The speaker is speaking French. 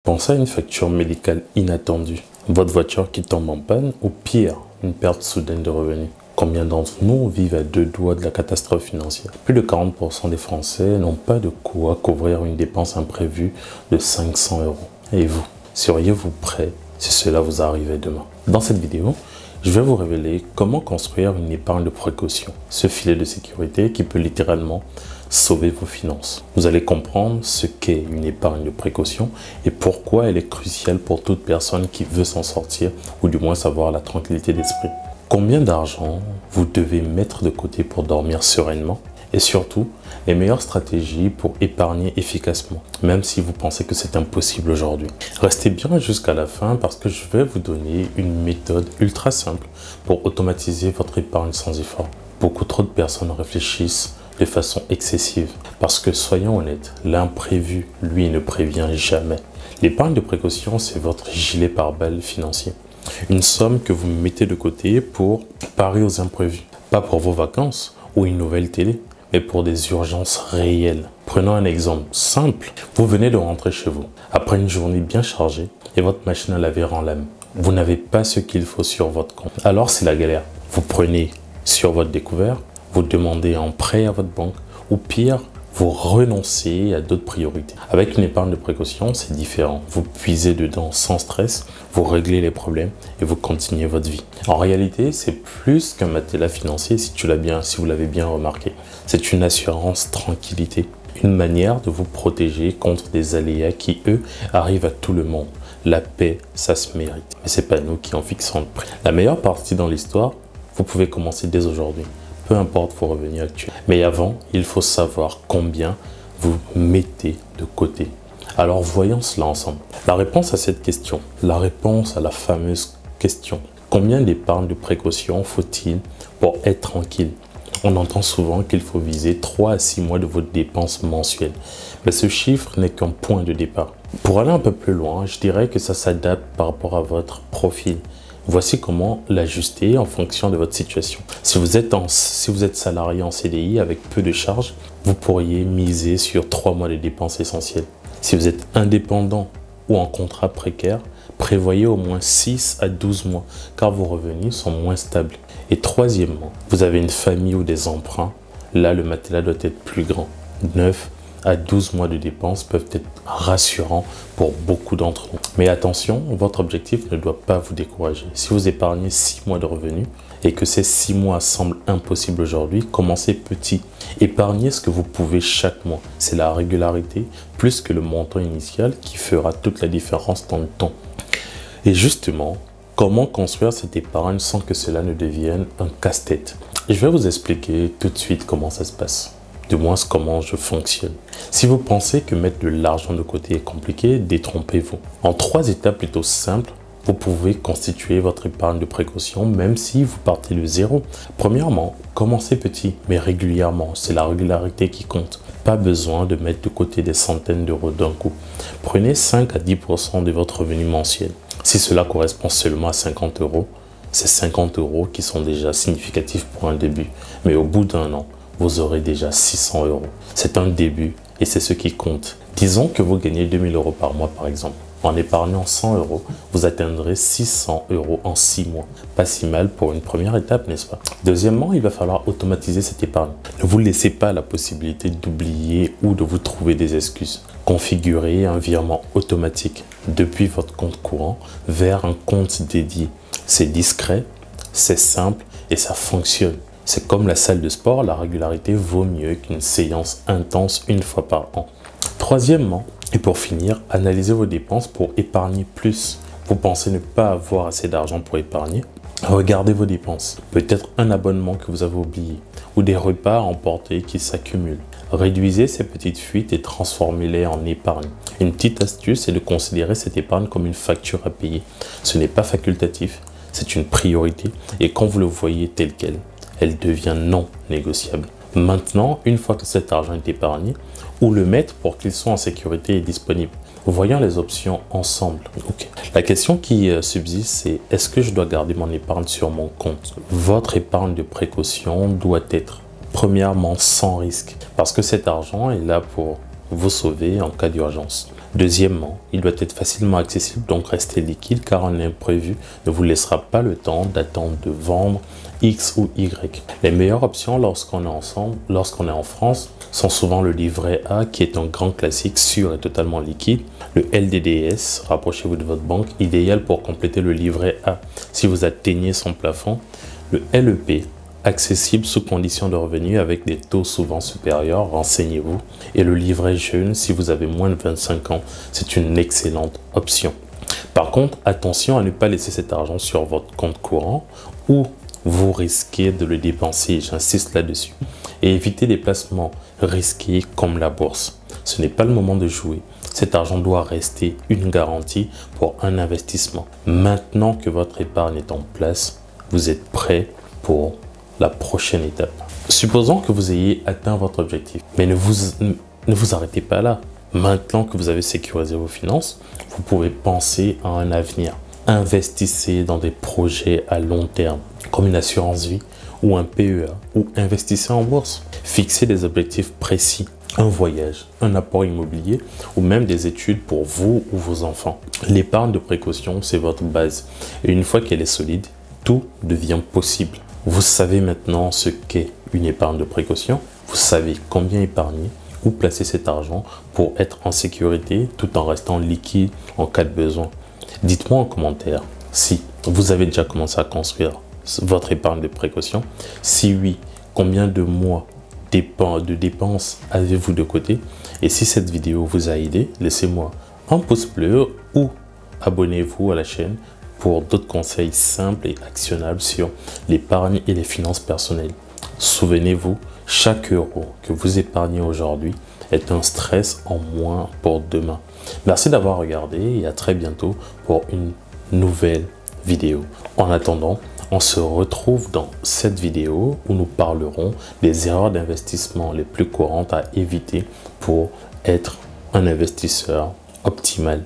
Pensez à une facture médicale inattendue, votre voiture qui tombe en panne ou pire, une perte soudaine de revenus. Combien d'entre nous vivent à deux doigts de la catastrophe financière? Plus de 40% des Français n'ont pas de quoi couvrir une dépense imprévue de 500 euros. Et vous, seriez-vous prêt si cela vous arrivait demain? Dans cette vidéo, je vais vous révéler comment construire une épargne de précaution, ce filet de sécurité qui peut littéralement sauver vos finances. Vous allez comprendre ce qu'est une épargne de précaution et pourquoi elle est cruciale pour toute personne qui veut s'en sortir ou du moins savoir la tranquillité d'esprit. Combien d'argent vous devez mettre de côté pour dormir sereinement et surtout les meilleures stratégies pour épargner efficacement, même si vous pensez que c'est impossible aujourd'hui. Restez bien jusqu'à la fin parce que je vais vous donner une méthode ultra simple pour automatiser votre épargne sans effort. Beaucoup trop de personnes réfléchissent de façon excessive parce que soyons honnêtes, l'imprévu, lui, ne prévient jamais. L'épargne de précaution, c'est votre gilet pare-balles financier. Une somme que vous mettez de côté pour parer aux imprévus. Pas pour vos vacances ou une nouvelle télé, mais pour des urgences réelles. Prenons un exemple simple. Vous venez de rentrer chez vous après une journée bien chargée et votre machine à laver rend l'âme. Vous n'avez pas ce qu'il faut sur votre compte. Alors c'est la galère. Vous prenez sur votre découvert, vous demandez un prêt à votre banque ou pire, vous renoncez à d'autres priorités. Avec une épargne de précaution, c'est différent. Vous puisez dedans sans stress, vous réglez les problèmes et vous continuez votre vie. En réalité, c'est plus qu'un matelas financier si vous l'avez bien remarqué. C'est une assurance tranquillité, une manière de vous protéger contre des aléas qui, eux, arrivent à tout le monde. La paix, ça se mérite. Mais c'est pas nous qui en fixons le prix. La meilleure partie dans l'histoire, vous pouvez commencer dès aujourd'hui. Peu importe vos revenus actuels. Mais avant, il faut savoir combien vous mettez de côté. Alors voyons cela ensemble. La réponse à cette question, la réponse à la fameuse question, combien d'épargne de précaution faut-il pour être tranquille? On entend souvent qu'il faut viser 3 à 6 mois de vos dépenses mensuelles. Mais ce chiffre n'est qu'un point de départ. Pour aller un peu plus loin, je dirais que ça s'adapte par rapport à votre profil. Voici comment l'ajuster en fonction de votre situation. Si vous êtes salarié en CDI avec peu de charges, vous pourriez miser sur 3 mois de dépenses essentielles. Si vous êtes indépendant ou en contrat précaire, prévoyez au moins 6 à 12 mois car vos revenus sont moins stables. Et troisièmement, vous avez une famille ou des emprunts, là le matelas doit être plus grand. 9 à 12 mois de dépenses peuvent être rassurants pour beaucoup d'entre nous. Mais attention, votre objectif ne doit pas vous décourager. Si vous épargnez 6 mois de revenus et que ces 6 mois semblent impossibles aujourd'hui, commencez petit. Épargnez ce que vous pouvez chaque mois. C'est la régularité plus que le montant initial qui fera toute la différence dans le temps. Et justement, comment construire cette épargne sans que cela ne devienne un casse-tête? Je vais vous expliquer tout de suite comment ça se passe. Du moins comment je fonctionne. Si vous pensez que mettre de l'argent de côté est compliqué, détrompez-vous. En 3 étapes plutôt simples, vous pouvez constituer votre épargne de précaution même si vous partez de zéro. Premièrement, commencez petit mais régulièrement. C'est la régularité qui compte. Pas besoin de mettre de côté des centaines d'euros d'un coup. Prenez 5 à 10% de votre revenu mensuel. Si cela correspond seulement à 50 euros, c'est 50 euros qui sont déjà significatifs pour un début. Mais au bout d'un an, vous aurez déjà 600 euros. C'est un début et c'est ce qui compte. Disons que vous gagnez 2000 euros par mois par exemple. En épargnant 100 euros, vous atteindrez 600 euros en 6 mois. Pas si mal pour une première étape, n'est-ce pas? Deuxièmement, il va falloir automatiser cette épargne. Ne vous laissez pas la possibilité d'oublier ou de vous trouver des excuses. Configurez un virement automatique depuis votre compte courant vers un compte dédié. C'est discret, c'est simple et ça fonctionne. C'est comme la salle de sport, la régularité vaut mieux qu'une séance intense une fois par an. Troisièmement, et pour finir, analysez vos dépenses pour épargner plus. Vous pensez ne pas avoir assez d'argent pour épargner? Regardez vos dépenses. Peut-être un abonnement que vous avez oublié ou des repas à emporter qui s'accumulent. Réduisez ces petites fuites et transformez-les en épargne. Une petite astuce est de considérer cette épargne comme une facture à payer. Ce n'est pas facultatif, c'est une priorité et quand vous le voyez tel quel, elle devient non négociable. Maintenant, une fois que cet argent est épargné, où le mettre pour qu'il soit en sécurité et disponible? Voyons les options ensemble. La question qui subsiste, c'est est-ce que je dois garder mon épargne sur mon compte? Votre épargne de précaution doit être premièrement sans risque parce que cet argent est là pour vous sauver en cas d'urgence. Deuxièmement, il doit être facilement accessible, donc rester liquide, car un imprévu ne vous laissera pas le temps d'attendre de vendre X ou Y. Les meilleures options lorsqu'on est en France, sont souvent le livret A, qui est un grand classique sûr et totalement liquide, le LDDS, rapprochez-vous de votre banque, idéal pour compléter le livret A si vous atteignez son plafond, le LEP, accessible sous conditions de revenus avec des taux souvent supérieurs, renseignez-vous, et le livret jeune si vous avez moins de 25 ans, c'est une excellente option. Par contre, attention à ne pas laisser cet argent sur votre compte courant ou vous risquez de le dépenser, j'insiste là-dessus, et évitez les placements risqués comme la bourse. Ce n'est pas le moment de jouer. Cet argent doit rester une garantie pour un investissement. Maintenant que votre épargne est en place, vous êtes prêt pour la prochaine étape. Supposons que vous ayez atteint votre objectif, mais ne vous arrêtez pas là. Maintenant que vous avez sécurisé vos finances, vous pouvez penser à un avenir. Investissez dans des projets à long terme, comme une assurance vie ou un PEA, ou investissez en bourse. Fixez des objectifs précis, un voyage, un apport immobilier ou même des études pour vous ou vos enfants. L'épargne de précaution, c'est votre base. Et une fois qu'elle est solide, tout devient possible. Vous savez maintenant ce qu'est une épargne de précaution. Vous savez combien épargner, où placer cet argent pour être en sécurité tout en restant liquide en cas de besoin. Dites-moi en commentaire si vous avez déjà commencé à construire votre épargne de précaution. Si oui, combien de mois de dépenses avez-vous de côté? Et si cette vidéo vous a aidé, laissez-moi un pouce bleu ou abonnez-vous à la chaîne pour d'autres conseils simples et actionnables sur l'épargne et les finances personnelles. Souvenez-vous, chaque euro que vous épargnez aujourd'hui est un stress en moins pour demain. Merci d'avoir regardé et à très bientôt pour une nouvelle vidéo. En attendant, on se retrouve dans cette vidéo où nous parlerons des erreurs d'investissement les plus courantes à éviter pour être un investisseur optimal.